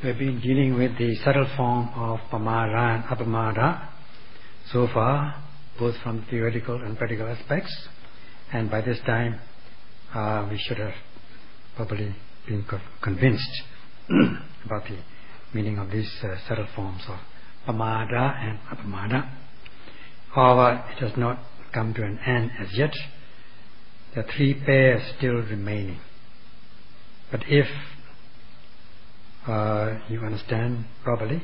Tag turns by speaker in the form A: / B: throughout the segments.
A: We've been dealing with the subtle form of pamada and apamada so far, both from theoretical and practical aspects, and by this time we should have probably been convinced about the meaning of these subtle forms of pamada and apamada. However, it has not come to an end as yet. There are three pairs still remaining. But if you understand properly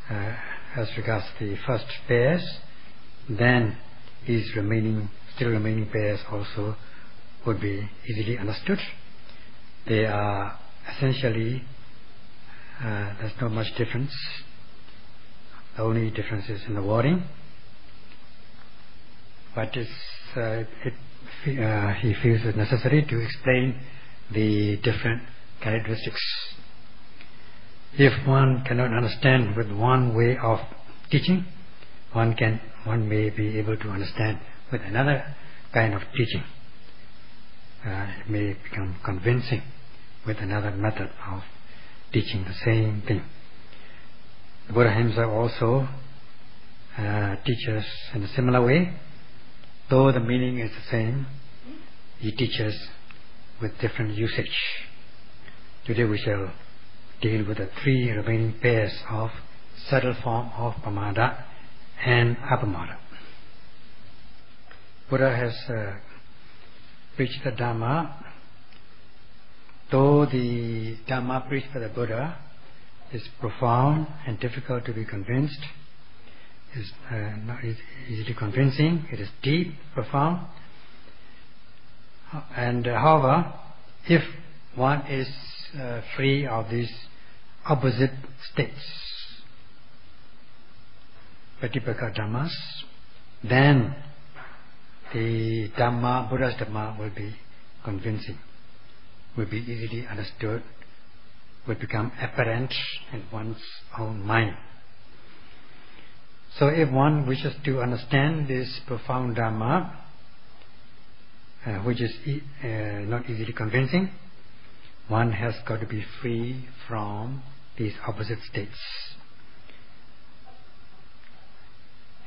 A: as regards the first pairs, then these still remaining pairs also would be easily understood. They are essentially, there's not much difference. The only difference is in the wording. But he feels it necessary to explain the different characteristics. If one cannot understand with one way of teaching, one may be able to understand with another kind of teaching. It may become convincing with another method of teaching the same thing. The Buddha himself also teaches in a similar way. Though the meaning is the same, he teaches with different usage. Today we shall deal with the three remaining pairs of subtle form of pamada and apamada. Buddha has preached the Dhamma. Though the Dhamma preached by the Buddha is profound and difficult to be convinced, is not easily convincing, it is deep, profound, and however, if one is free of these opposite states, Pratipaka Dhammas, then the Dhamma, Buddha's Dhamma will be convincing, will be easily understood, will become apparent in one's own mind. So if one wishes to understand this profound Dhamma, which is not easily convincing, one has got to be free from these opposite states.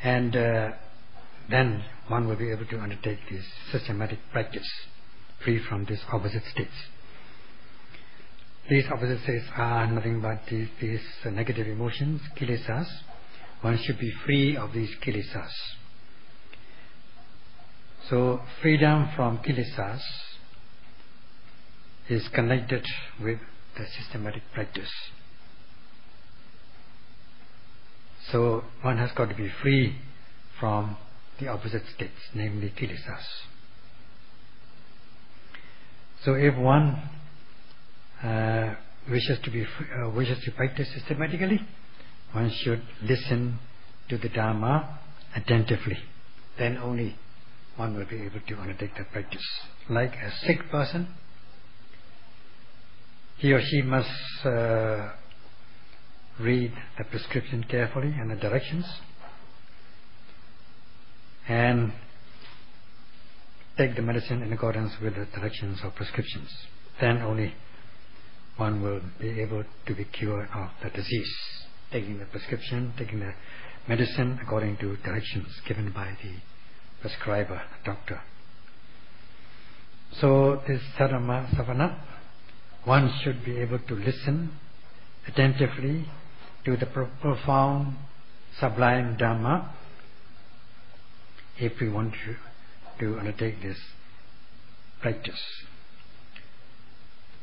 A: And then one will be able to undertake this systematic practice, free from these opposite states. These opposite states are nothing but these negative emotions, kilesas. One should be free of these kilesas. So freedom from kilesas is connected with the systematic practice. So one has got to be free from the opposite states, namely kilesas. So if one wishes to practice systematically, one should listen to the Dhamma attentively. Then only one will be able to undertake the practice. Like a sick person, he or she must read the prescription carefully and the directions, and take the medicine in accordance with the directions or prescriptions. Then only one will be able to be cured of the disease, taking the prescription, taking the medicine according to directions given by the prescriber, the doctor. So this sadhana savana, one should be able to listen attentively to the profound, sublime Dhamma if we want to undertake this practice.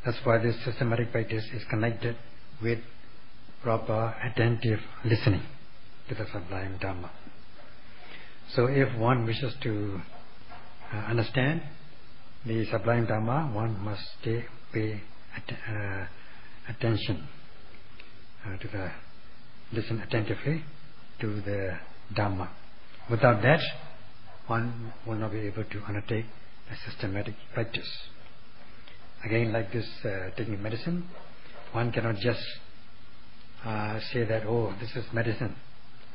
A: That's why this systematic practice is connected with proper attentive listening to the sublime Dhamma. So if one wishes to understand the sublime Dhamma, one must pay attention listen attentively to the Dhamma. Without that, one will not be able to undertake a systematic practice. Again, like this taking medicine, one cannot just say that, oh, this is medicine,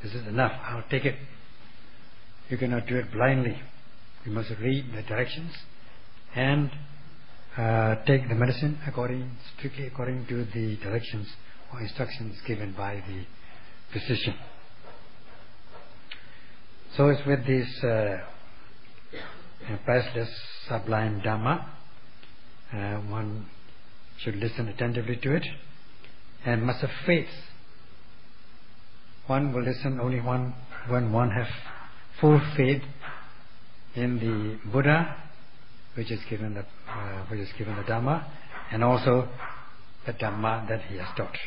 A: this is enough, I'll take it. You cannot do it blindly. You must read the directions and take the medicine strictly according to the directions or instructions given by the physician. So it's with this priceless, sublime Dhamma, one should listen attentively to it and must have faith. One will listen only when one has full faith in the Buddha, which is given the Dhamma, and also the Dhamma that he has taught.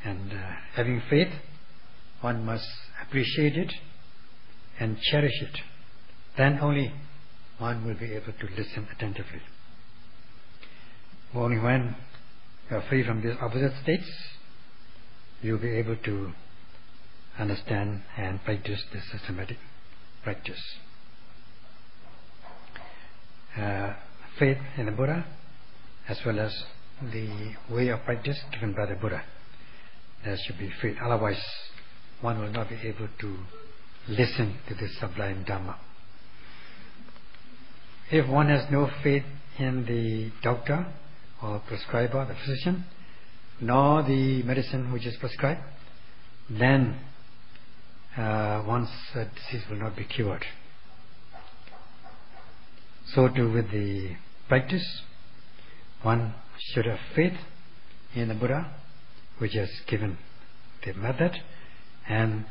A: And having faith, one must appreciate it and cherish it. Then only one will be able to listen attentively. Only when you are free from these opposite states, you will be able to understand and practice this systematic practice. Faith in the Buddha, as well as the way of practice given by the Buddha. There should be faith. Otherwise, one will not be able to listen to this sublime Dhamma. If one has no faith in the doctor or prescriber, the physician, nor the medicine which is prescribed, then one's disease will not be cured. So too with the practice, one should have faith in the Buddha, which has given the method and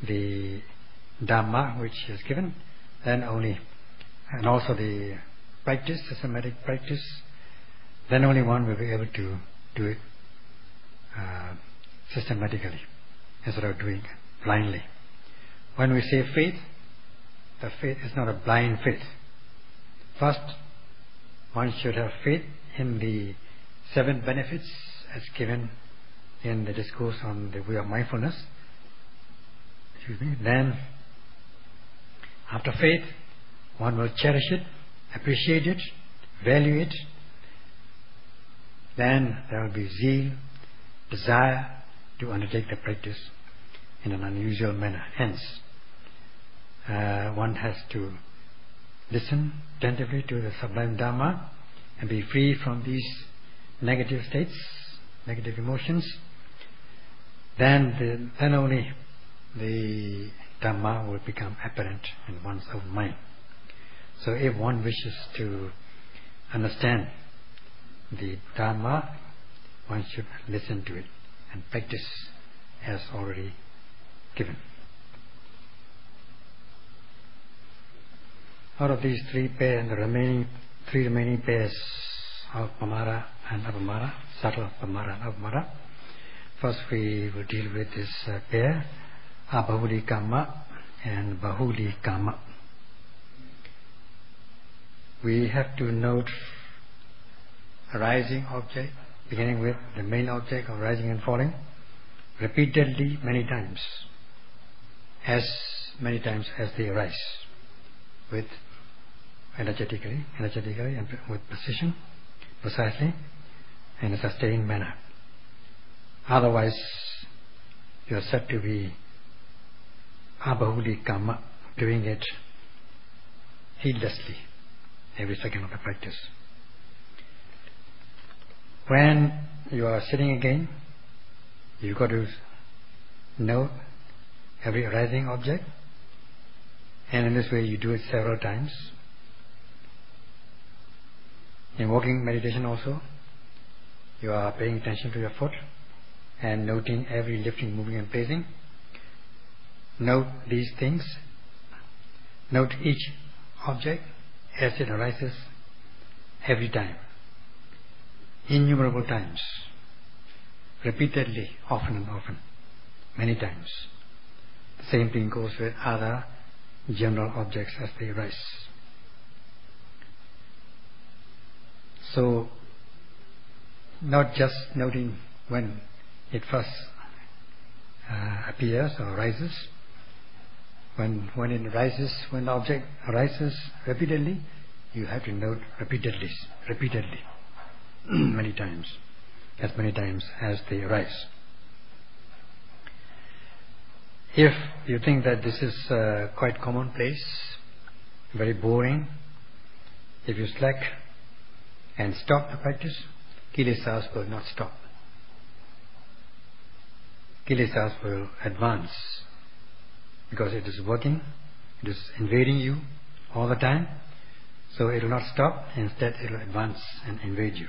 A: the Dhamma which is given, then only, and also the practice, systematic practice, then only one will be able to do it systematically instead of doing it blindly. When we say faith, the faith is not a blind faith. First, one should have faith in the 7 benefits as given in the discourse on the way of mindfulness. Then, after faith, one will cherish it, appreciate it, value it. Then there will be zeal, desire to undertake the practice in an unusual manner. Hence, one has to listen attentively to the sublime Dhamma and be free from these negative states, negative emotions. Then only the Dhamma will become apparent in one's own mind. So if one wishes to understand the Dhamma, one should listen to it and practice as already given. Out of these 3 pairs, the 3 remaining pairs of Pamara and Apamara, subtle Pamara and Apamara, first we will deal with this pair, Abahuli Kamma and Bahuli Kamma. We have to note a rising object, beginning with the main object of rising and falling, repeatedly many times as they arise, with energetically and with precision, precisely, in a sustained manner. Otherwise, you are said to be abahuli kamma, doing it heedlessly every second of the practice. When you are sitting again, you've got to note every arising object, and in this way you do it several times. In walking meditation also, you are paying attention to your foot and noting every lifting, moving and placing. Note these things. Note each object as it arises every time, innumerable times, repeatedly, often and often, many times. The same thing goes with other general objects as they arise. So, not just noting when it first appears or arises. When it arises, when the object arises repeatedly, you have to note repeatedly, many times as they arise. If you think that this is quite commonplace, very boring, if you slack and stop the practice, kilesas will not stop. Kilesas will advance because it is working, it is invading you all the time, so it will not stop, instead it will advance and invade you.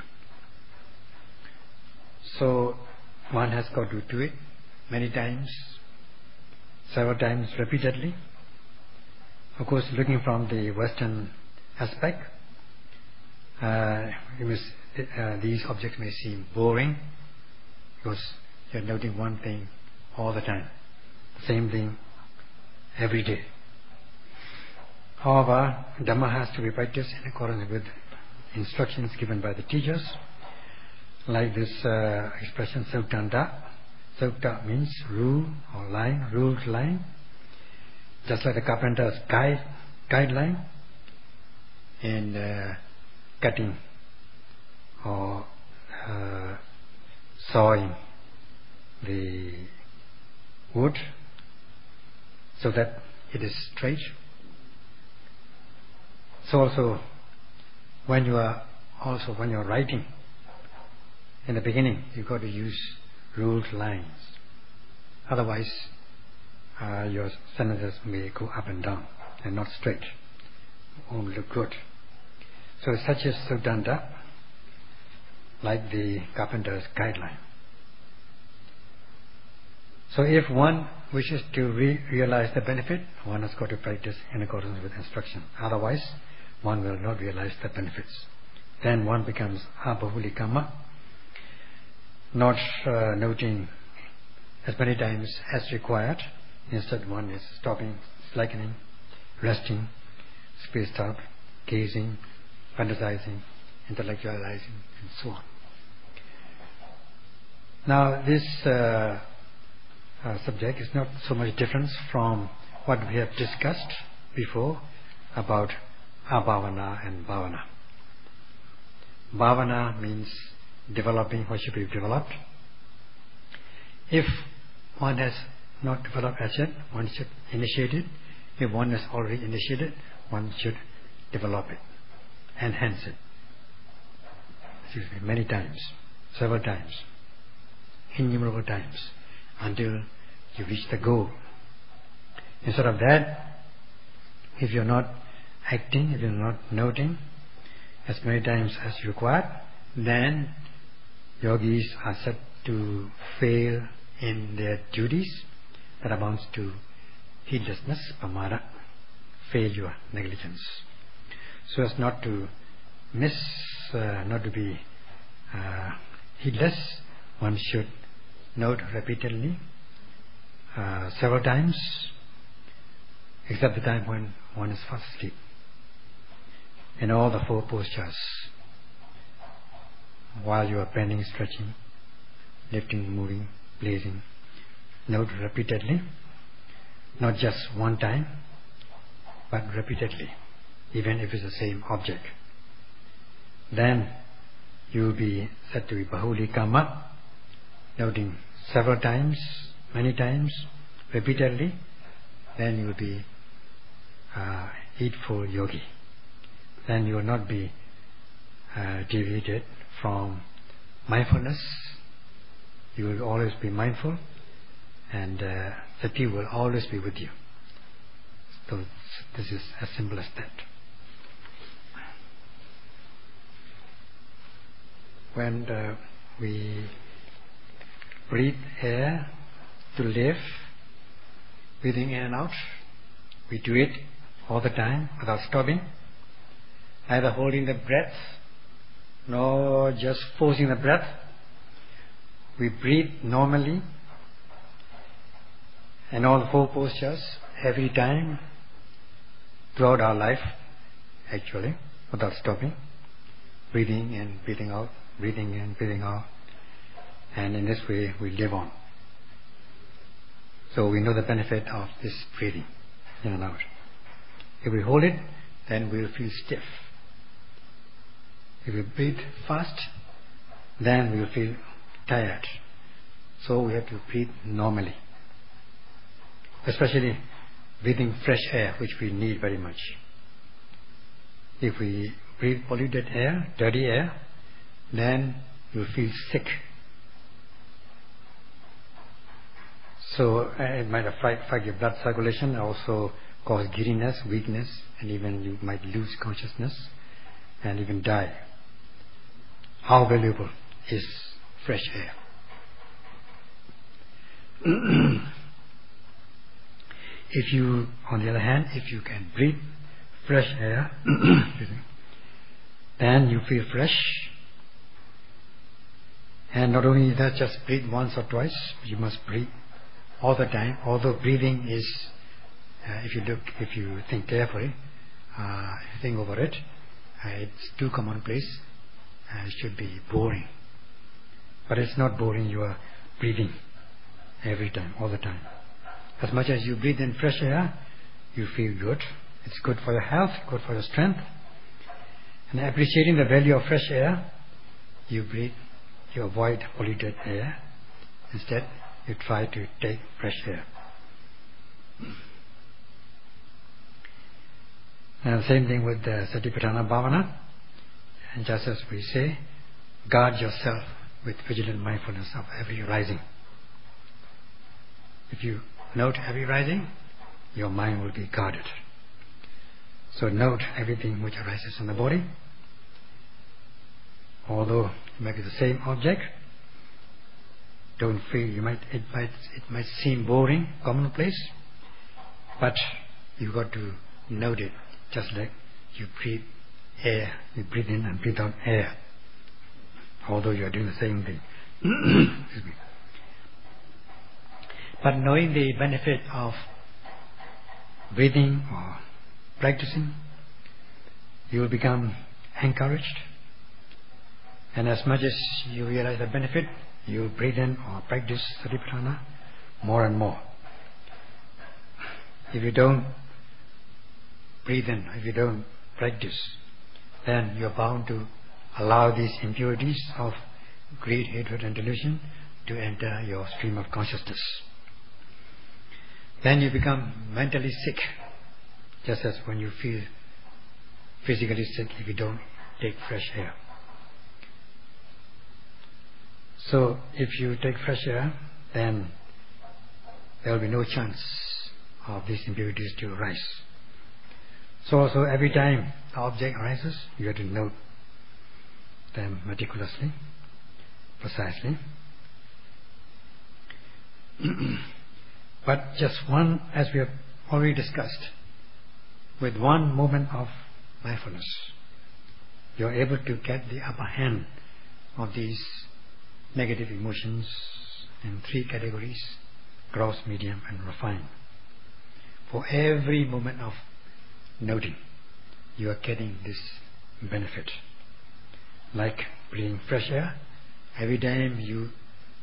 A: So one has got to do it many times, several times, repeatedly. Of course, looking from the Western aspect, these objects may seem boring because you are noting one thing all the time, the same thing every day. However, Dhamma has to be practiced in accordance with instructions given by the teachers, like this expression Sautanta. Sauta means rule or line, ruled line, just like the carpenter's guideline in cutting or sawing the wood so that it is straight. So also when you are writing, in the beginning you got to use ruled lines, otherwise your sentences may go up and down and not straight, won't look good. So such is Sautanta, like the carpenter's guideline. So if one wishes to realize the benefit, one has got to practice in accordance with instruction, otherwise one will not realize the benefits. Then one becomes abahuli kamma, not noting as many times as required. Instead one is stopping, slackening, resting, spaced out, gazing, fantasizing, intellectualizing, and so on. Now this subject is not so much different from what we have discussed before about abhavana and bhavana. Bhavana means developing what should be developed. If one has not developed as yet, one should initiate it. If one has already initiated, one should develop it, enhance it. Many times, several times, innumerable times, until you reach the goal. Instead of that, if you are not acting, if you are not noting as many times as required, then yogis are said to fail in their duties. That amounts to heedlessness, pamada, failure, negligence. So as not to miss, not to be heedless, one should note repeatedly, several times, except the time when one is fast asleep. In all the four postures, while you are bending, stretching, lifting, moving, placing, note repeatedly, not just one time, but repeatedly, even if it's the same object. Then you will be said to be bahuli kamma, noting several times, many times, repeatedly. Then you will be heedful yogi. Then you will not be deviated from mindfulness. You will always be mindful, and sati will always be with you. So this is as simple as that. When we breathe air to live, breathing in and out, we do it all the time without stopping, neither holding the breath nor just forcing the breath. We breathe normally in all the four postures every time throughout our life, actually, without stopping, breathing in, breathing out, breathing in, breathing out, and in this way we live on. So we know the benefit of this breathing in and out. If we hold it, then we will feel stiff. If we breathe fast, then we will feel tired. So we have to breathe normally, especially breathing fresh air, which we need very much. If we breathe polluted air, dirty air, then you feel sick. So it might affect your blood circulation, also cause giddiness, weakness, and even you might lose consciousness and even die. How valuable is fresh air? If you, on the other hand, if you can breathe fresh air, then you feel fresh. And not only that, just breathe once or twice, you must breathe all the time. Although breathing is, if you think carefully, think over it, it's too commonplace, it should be boring. But it's not boring, you are breathing every time, all the time. As much as you breathe in fresh air, you feel good. It's good for your health, good for your strength. And appreciating the value of fresh air, you breathe, you avoid polluted air. Instead, you try to take fresh air. And same thing with the Satipatthana Bhavana. And just as we say, guard yourself with vigilant mindfulness of every rising. If you note every rising, your mind will be guarded. So note everything which arises in the body. Although it might be the same object, don't feel it might seem boring, commonplace, but you got to note it, just like you breathe air, you breathe in and breathe out air, although you are doing the same thing. Excuse me. But knowing the benefit of breathing or practicing, you will become encouraged, and as much as you realize the benefit, you will breathe in or practice Satipatthana more and more. If you don't breathe in, if you don't practice, then you are bound to allow these impurities of greed, hatred and delusion to enter your stream of consciousness. Then you become mentally sick, just as when you feel physically sick if you don't take fresh air. So if you take fresh air, then there will be no chance of these impurities to arise. So also every time the object arises, you have to note them meticulously, precisely. But just one, as we have already discussed, with one moment of mindfulness, you are able to get the upper hand of these negative emotions in three categories: gross, medium and refined. For every moment of noting, you are getting this benefit. Like breathing fresh air, every time you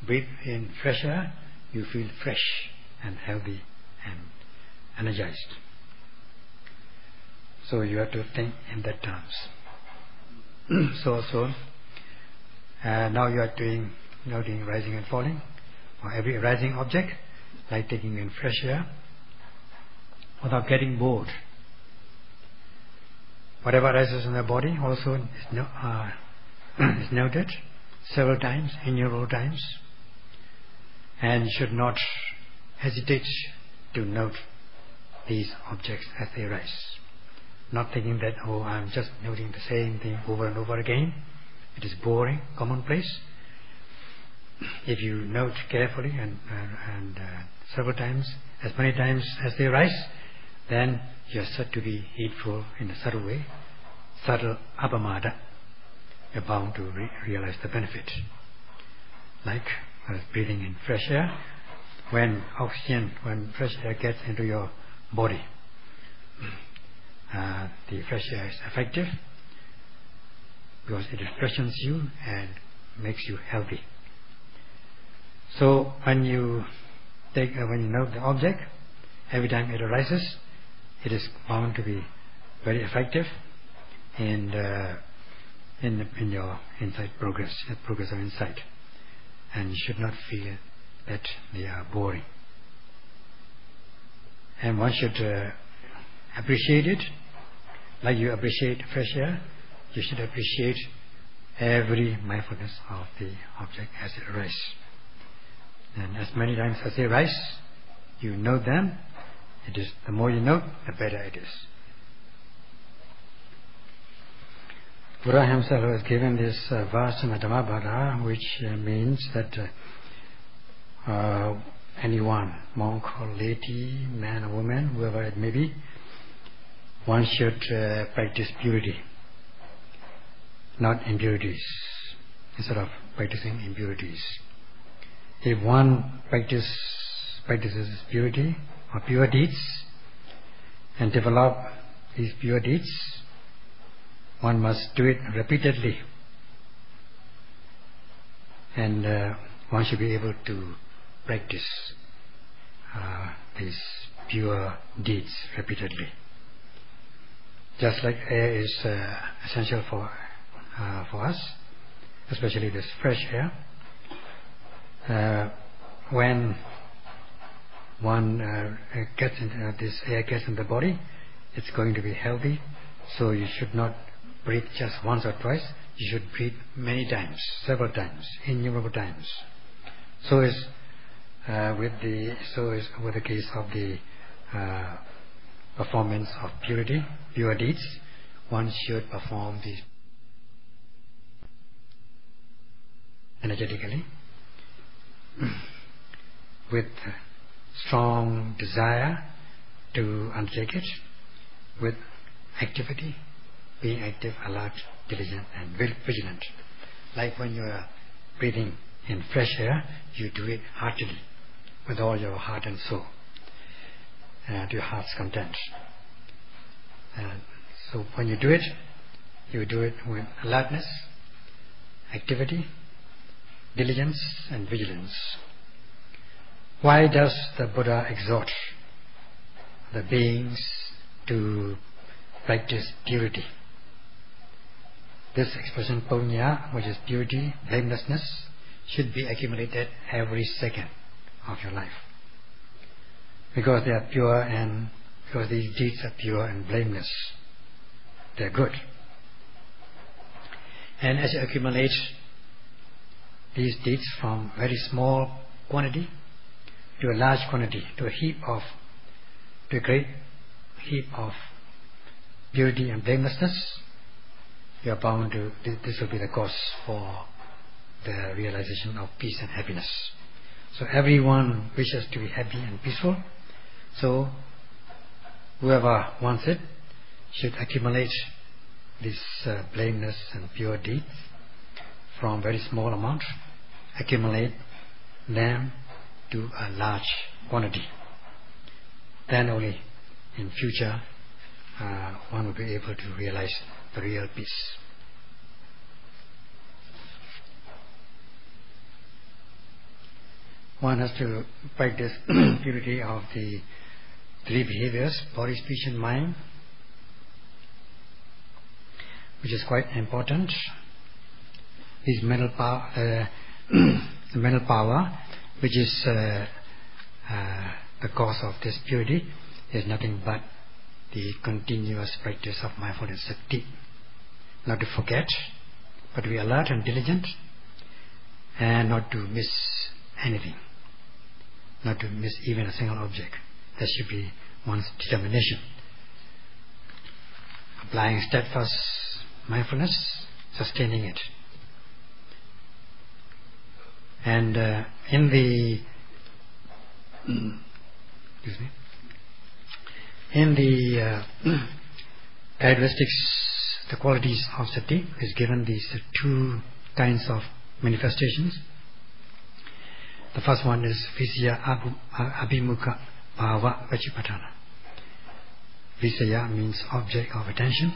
A: breathe in fresh air, you feel fresh and healthy and energized. So you have to think in that terms. Now you are noting rising and falling for every rising object, like taking in fresh air without getting bored. Whatever arises in the body also is noted several times, innumerable times, and you should not hesitate to note these objects as they arise. Not thinking that, oh, I'm just noting the same thing over and over again. It is boring, commonplace. If you note carefully and several times, as many times as they arise, then you are said to be heedful in a subtle way, subtle apamada. You're bound to realize the benefit. Like breathing in fresh air, when fresh air gets into your body, the fresh air is effective because it freshens you and makes you healthy. So when you note the object, every time it arises, it is bound to be very effective in your insight progress of insight, and you should not feel that they are boring. And one should appreciate it, like you appreciate fresh air. you should appreciate every mindfulness of the object as it arises. And as many times as they arise, you know them. It is the more you know, the better it is. Buddha himself has given this verse in the Theravada, which means that anyone, monk or lady, man or woman, whoever it may be, one should practice purity, not impurities, instead of practicing impurities. If one practices purity or pure deeds and develop these pure deeds, one must do it repeatedly, and one should be able to practice these pure deeds repeatedly. Just like air is essential for us, especially this fresh air. When one gets into this air gets in the body, it's going to be healthy. So you should not breathe just once or twice. You should breathe many times, several times, innumerable times. So is with the case of the performance of purity, pure deeds. One should perform these energetically with strong desire to undertake it, with activity, being active, alert, diligent and vigilant. Like when you are breathing in fresh air, you do it heartily, with all your heart and soul, to your heart's content. So when you do it with alertness, activity, diligence and vigilance. Why does the Buddha exhort the beings to practice purity? This expression punya, which is purity, blamelessness, should be accumulated every second of your life, because they are pure, and because these deeds are pure and blameless, they are good. And as you accumulate these deeds from very small quantity to a large quantity, to a great heap of purity and blamelessness, you are bound to, this will be the cause for the realization of peace and happiness. So everyone wishes to be happy and peaceful. So whoever wants it should accumulate this blameless and pure deeds from very small amount, accumulate them to a large quantity. Then only in future one will be able to realize the real peace. One has to practice purity of the three behaviors, body, speech and mind, which is quite important. This mental power, the mental power, which is the cause of this purity, is nothing but the continuous practice of mindfulness sati. Not to forget, but to be alert and diligent, and not to miss anything, not to miss even a single object. That should be one's determination. Applying steadfast mindfulness, sustaining it. And in the characteristics, the qualities of sati is given these two kinds of manifestations. The first one is Visaya Abhimukha Bhava Pachipatthana. Visaya means object of attention,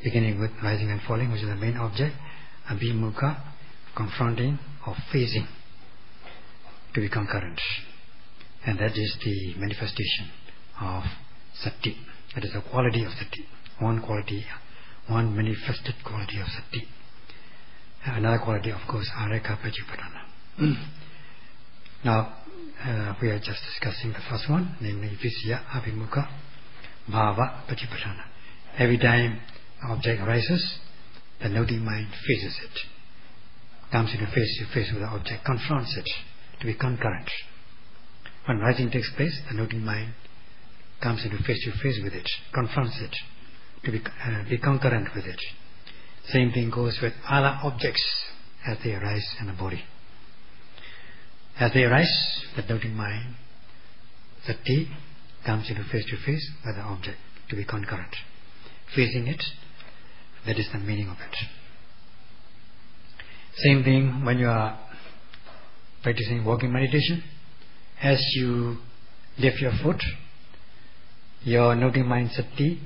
A: beginning with rising and falling, which is the main object. Abhimukha, confronting or facing, to be concurrent. And that is the manifestation of sati. That is the quality of sati. One quality, one manifested quality of sati. Another quality, of course, Areka Pachipatthana. Now, we are just discussing the first one, namely Visaya Abhimukha Bhava Pachipatthana. Every time an object arises, the noting mind faces it, comes into face to face with the object, confronts it, to be concurrent. When rising takes place, the noting mind comes into face to face with it, confronts it, to be concurrent with it. Same thing goes with other objects as they arise in the body. As they arise, the noting mind, sati, comes into face to face with the object, to be concurrent. Facing it, that is the meaning of it. Same thing when you are practicing walking meditation. As you lift your foot, your noting mind sati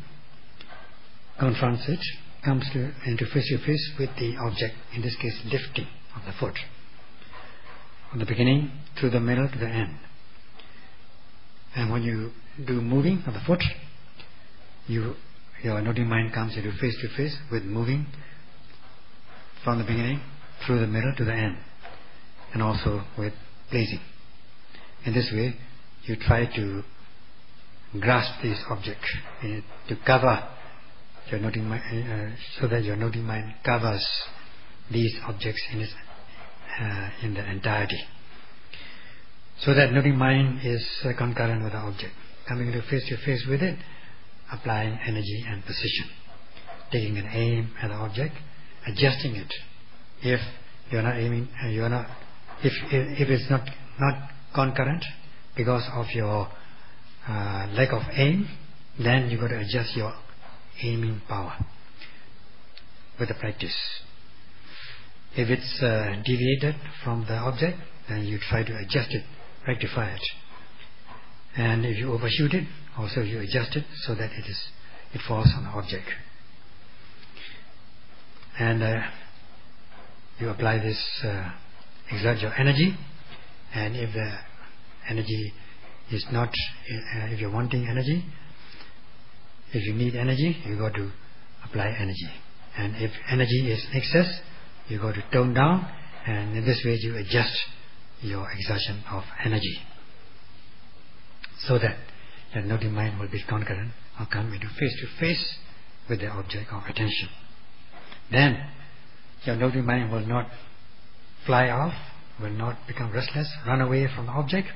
A: confronts it, comes into face to face with the object, in this case lifting of the foot, from the beginning through the middle to the end. And when you do moving of the foot, your noting mind comes into face to face with moving from the beginning through the middle to the end, and also with placing. In this way, you try to grasp this object, to cover your noting mind, so that your noting mind covers these objects in the entirety. So that noting mind is concurrent with the object, coming into face to face with it, applying energy and precision, taking an aim at the object, adjusting it. If you are not aiming, if it's not concurrent because of your lack of aim, then you got to adjust your aiming power with the practice. If it's deviated from the object, then you try to adjust it, rectify it. And if you overshoot it, also you adjust it so that it falls on the object. And you apply this, exert your energy, and if the energy is not, if you're wanting energy, if you need energy, you got to apply energy. And if energy is excess, you got to tone down, and in this way you adjust your exertion of energy, so that the noting mind will be concurrent or come into face to face with the object of attention. Then your noting mind will not fly off, will not become restless, run away from the object.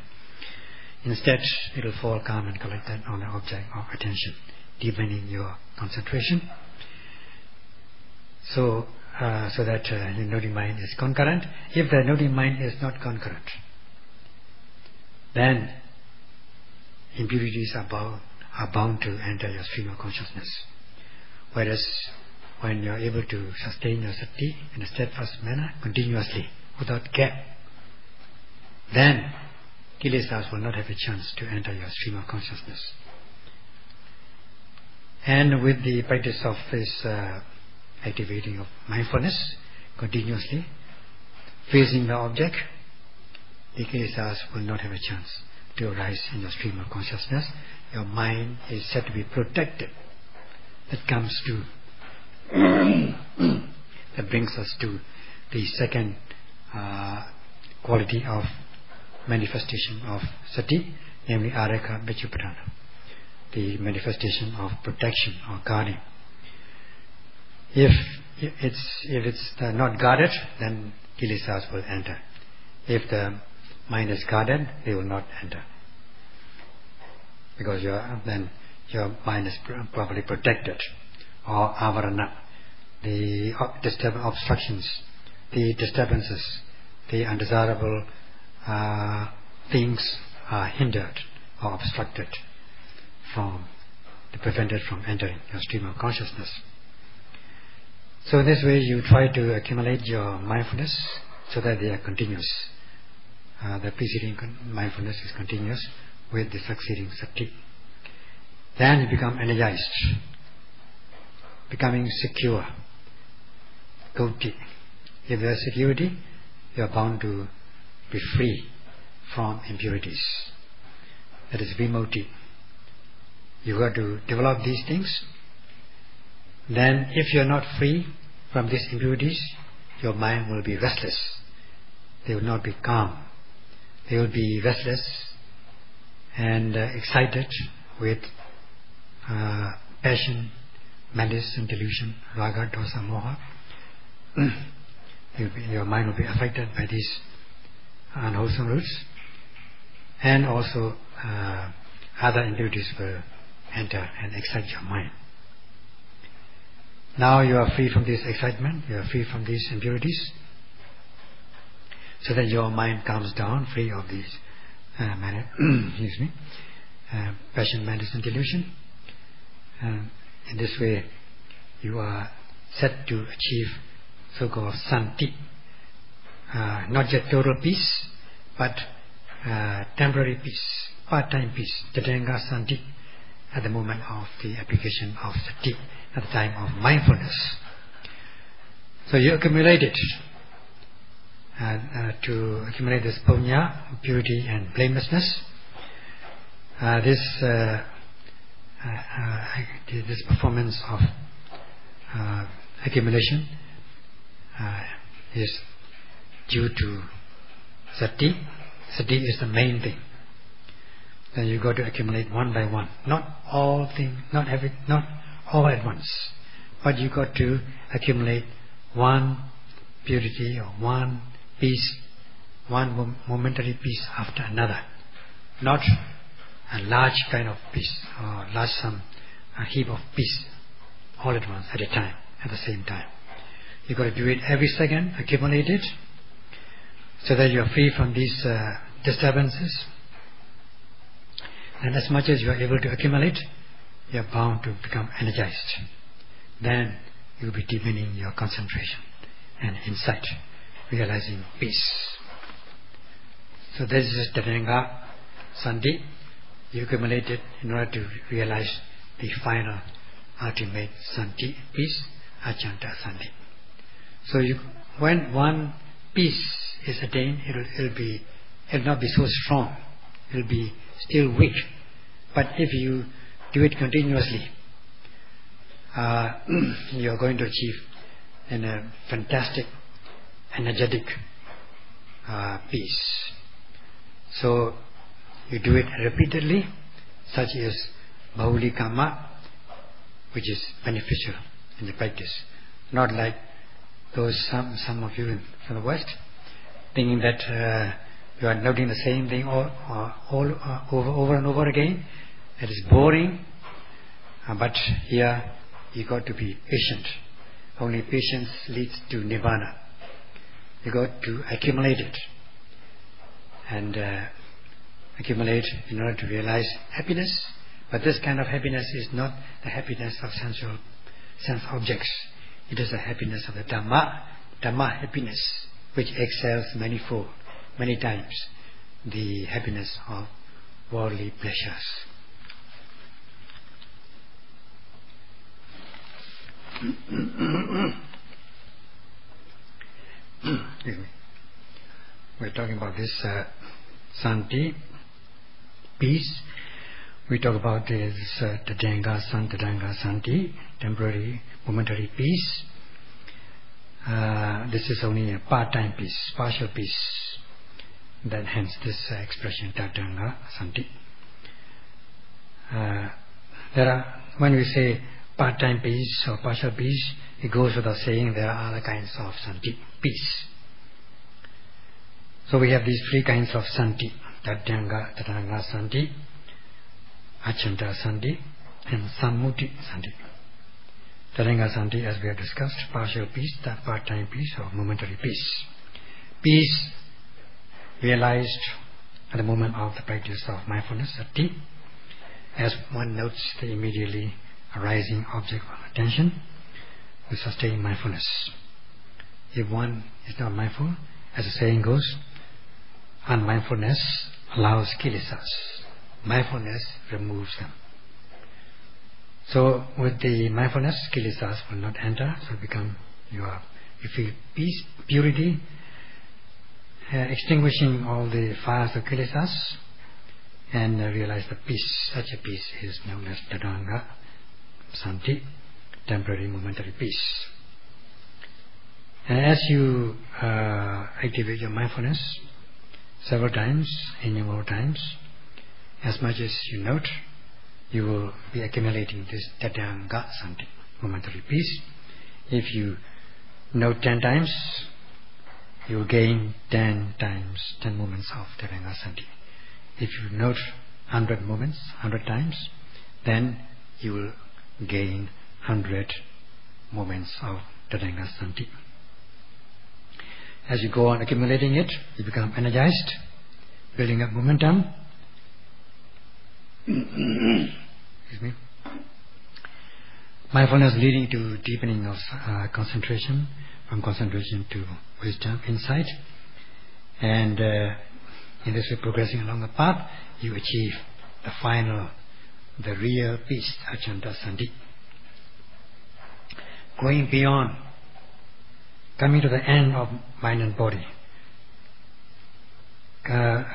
A: Instead, it will fall calm and collected on the object of attention, deepening your concentration. So that your noting mind is concurrent. If the noting mind is not concurrent, then impurities are bound to enter your stream of consciousness. Whereas when you are able to sustain your sati in a steadfast manner, continuously, without gap, then kilesas will not have a chance to enter your stream of consciousness. And with the practice of this activating of mindfulness continuously, facing the object, the kilesas will not have a chance to arise in your stream of consciousness. Your mind is said to be protected. That comes to that brings us to the second quality of manifestation of sati, namely areka vichupadana, the manifestation of protection or guarding. If it's not guarded, then kilesas will enter. If the mind is guarded, they will not enter, because then your mind is properly protected. Or avarana, the obstructions, the disturbances, the undesirable things are hindered or obstructed, prevented from entering your stream of consciousness. So in this way you try to accumulate your mindfulness so that they are continuous. The preceding mindfulness is continuous with the succeeding sati. Then you become energized, becoming secure. Gauti. If there is security, you are bound to be free from impurities. That is vimoti. You got to develop these things. Then if you are not free from these impurities, your mind will be restless. They will not be calm. They will be restless and excited with passion, malice and delusion, raga, dosa, moha, your mind will be affected by these unwholesome roots, and also other impurities will enter and excite your mind. Now you are free from this excitement, you are free from these impurities, so that your mind calms down, free of these passion, malice and delusion. In this way you are set to achieve so-called santi, not just total peace, but temporary peace, part-time peace, tatanga santi, at the moment of the application of sati, at the time of mindfulness. So you accumulate it, to accumulate this punya, purity and blamelessness. This performance of accumulation is due to sati. Sati is the main thing. Then you got to accumulate one by one, not all things, not all at once, but you got to accumulate one purity or one peace, one momentary peace after another, not a large kind of peace or a heap of peace all at once, at a time, at the same time. You got to do it every second, accumulate it, so that you are free from these disturbances. And as much as you are able to accumulate, you are bound to become energized. Then you will be deepening your concentration and insight, realizing peace. So this is Tatanga Sandi. You accumulate it in order to realize the final ultimate Santi, peace, Achanta Sandi. So when one peace is attained, it will not be so strong. It will be still weak. But if you do it continuously, you are going to achieve a fantastic, energetic peace. So you do it repeatedly, such as Bahuli Kama, which is beneficial in the practice. Not like those some of you from the West, thinking that you are noting the same thing all over and over again. It is boring, but here you got to be patient. Only patience leads to nirvana. You got to accumulate it, and accumulate in order to realize happiness. But this kind of happiness is not the happiness of sense objects. It is the happiness of the Dhamma happiness, which excels manifold, many times the happiness of worldly pleasures. We're talking about this Santi, peace. We talk about this Tatanga Santi, temporary, momentary peace. This is only a part-time peace, partial peace. That hence this expression Tatanga Santi. When we say part-time peace or partial peace, it goes without saying there are other kinds of Santi, peace. So we have these three kinds of Santi: Tatanga Santi, Achanta Santi, and Sammuti Santi. Tatanga Santi, as we have discussed, partial peace, part-time peace or momentary peace. Peace realized at the moment of the practice of mindfulness, sati, as one notes the immediately arising object of attention, we sustain mindfulness. If one is not mindful, as the saying goes, unmindfulness allows kilesas. Mindfulness removes them. So with the mindfulness, kilesas will not enter, so you feel peace, purity, extinguishing all the fires of kilesas, and realize the peace. Such a peace is known as Tatanga Santi, temporary, momentary peace. And as you activate your mindfulness several times, innumerable times, as much as you note, you will be accumulating this Tatanga Santi, momentary peace. If you note 10 times, you will gain 10 times, 10 moments of Theravada. If you note 100 moments, 100 times, then you will gain 100 moments of Theravada. As you go on accumulating it, you become energized, building up momentum. Excuse me. Mindfulness leading to deepening of concentration, from concentration to wisdom, insight, and in this way, progressing along the path, you achieve the final, the real peace, Achanta Sandhi. Going beyond, coming to the end of mind and body,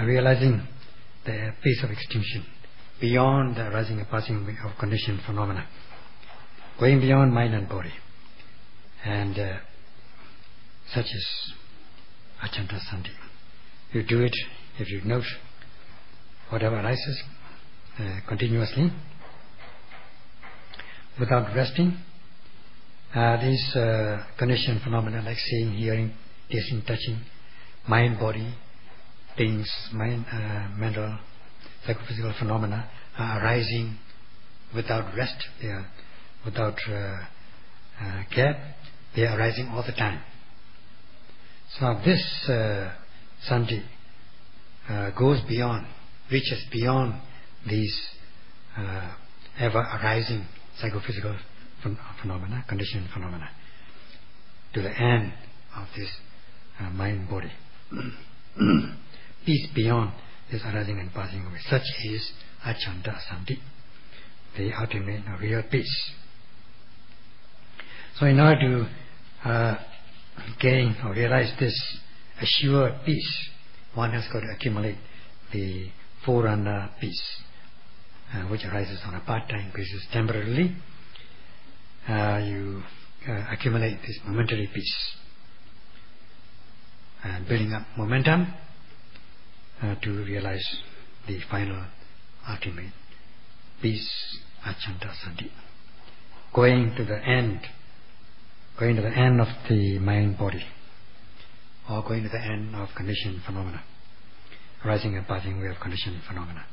A: realizing the peace of extinction, beyond the arising and passing of conditioned phenomena, going beyond mind and body, and such is Achanta Sandhi. You do it if you note whatever arises continuously, without resting. These conditioned phenomena like seeing, hearing, tasting, touching, mind, body, things, mind, mental, psychophysical phenomena are arising without rest. They are without gap. They are arising all the time. So now this Sandhi goes beyond, reaches beyond these ever arising psychophysical phenomena, conditioned phenomena, to the end of this mind body. Peace beyond this arising and passing away. Such is Achanta Sandhi, the ultimate real peace. So in order to gain or realize this assured peace, one has got to accumulate the forerunner peace, which arises on a part-time basis temporarily. You accumulate this momentary peace, and building up momentum to realize the final ultimate peace, Achanta Sandhi. Going to the end of the mind body, or going to the end of conditioned phenomena, arising and passing away of conditioned phenomena,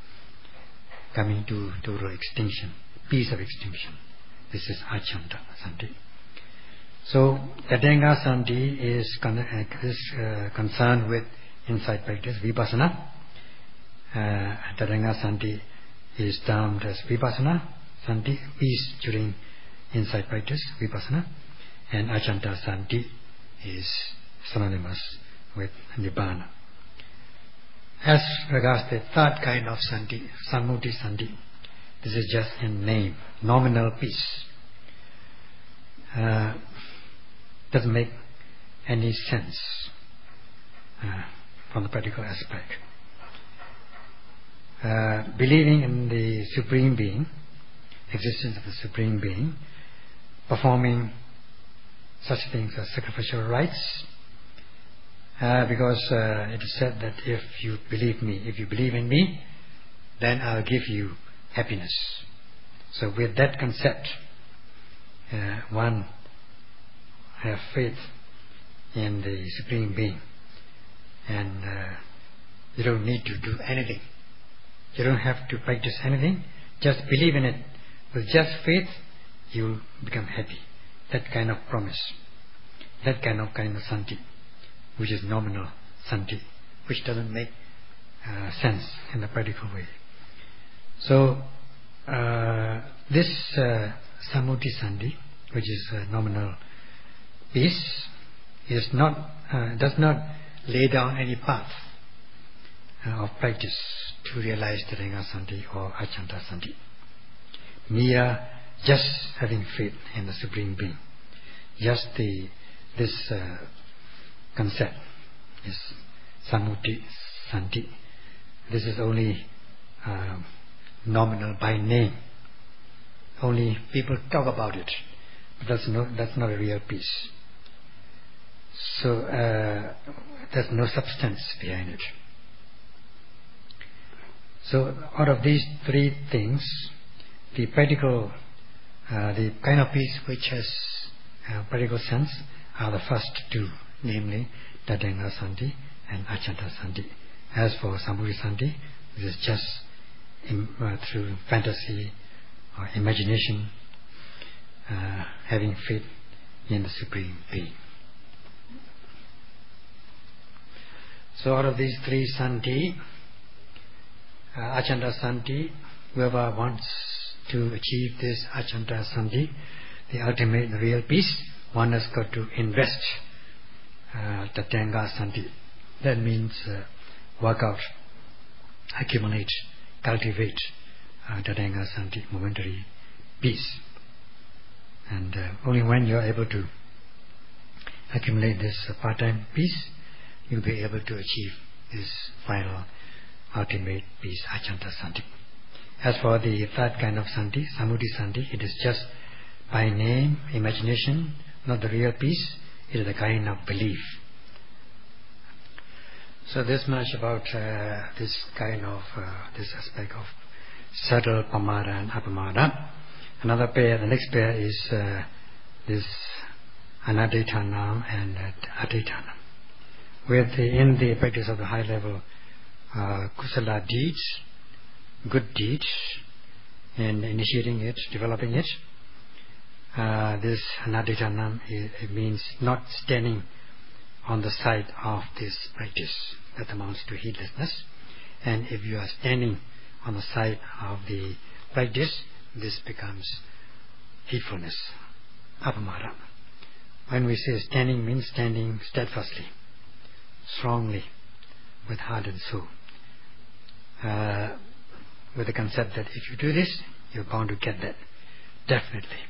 A: coming to total extinction, peace of extinction. This is Achanta Sandhi. So Theravada Sandhi is concerned with insight practice, Vipassana. Theravada Sandhi is termed as Vipassana Sandhi, peace during insight practice, Vipassana. And Achanta Sandhi is synonymous with Nibbana. As regards the third kind of Sandhi, Sammuti Sandhi, this is just in name, nominal peace. Doesn't make any sense from the practical aspect. Believing in the Supreme Being, existence of the Supreme Being, performing such things as sacrificial rites, because it is said that if you believe me, if you believe in me, then I'll give you happiness. So with that concept, one have faith in the Supreme Being, and you don't need to do anything. You don't have to practice anything. Just believe in it. With just faith, you will become happy. That kind of promise, that kind of Sandhi, which is nominal Sandhi, which doesn't make sense in the practical way. So this Sammuti Sandhi, which is nominal peace, is not does not lay down any path of practice to realize Theravada Sandhi or Achanta Sandhi. Mere just having faith in the Supreme Being, just this concept is Sammuti Sandhi. This is only nominal by name. Only people talk about it, but that's not a real peace. So there's no substance behind it. So out of these three things, the practical, the kind of peace which has practical sense, are the first two, namely Tathanga Sandhi and Achanta Sandhi. As for Sambuddhi Sandhi, this is just through fantasy or imagination, having faith in the Supreme Being. So out of these three Sandhi, Achanta Sandhi, whoever wants to achieve this Achanta Sandhi, the ultimate real peace, one has got to invest Tathanga Sandhi. That means work out, accumulate, cultivate Tathanga Sandhi, momentary peace. And only when you are able to accumulate this part-time peace, you'll be able to achieve this final ultimate peace, Achanta Sandhi. As for the third kind of Sandhi, Sambuddhi Sandhi, it is just by name, imagination, not the real peace. It is a kind of belief. So this much about this kind of this aspect of subtle pamada and apamada. Another pair, the next pair is this anaditana and aditana. In the practice of the high level kusala deeds, good deeds, and initiating it, developing it, this anaditana, it means not standing on the side of this practice. That amounts to heedlessness. And if you are standing on the side of the practice, this becomes heedfulness, apamada. When we say standing, means standing steadfastly, strongly, with heart and soul, with the concept that if you do this, you're bound to get that, definitely,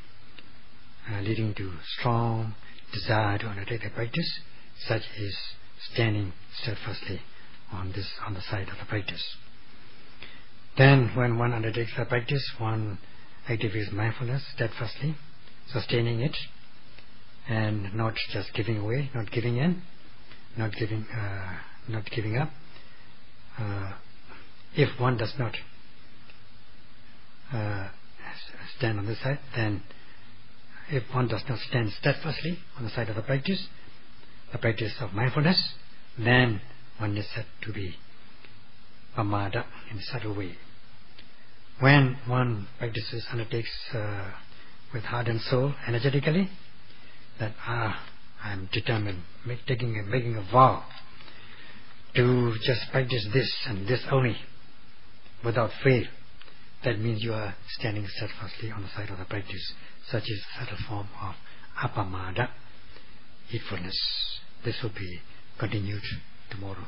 A: leading to strong desire to undertake the practice. Such is standing steadfastly on the side of the practice. Then when one undertakes the practice, one activates mindfulness steadfastly, sustaining it, and not just giving away, not giving in, not giving up. If one does not stand on this side, then if one does not stand steadfastly on the side of the practice of mindfulness, then one is said to be pamada in a subtle way. When one undertakes with heart and soul, energetically, that I'm determined, making a vow to just practice this and this only, without fail, that means you are standing steadfastly on the side of the practice. Such is the subtle form of apamada, heedfulness. This will be continued tomorrow.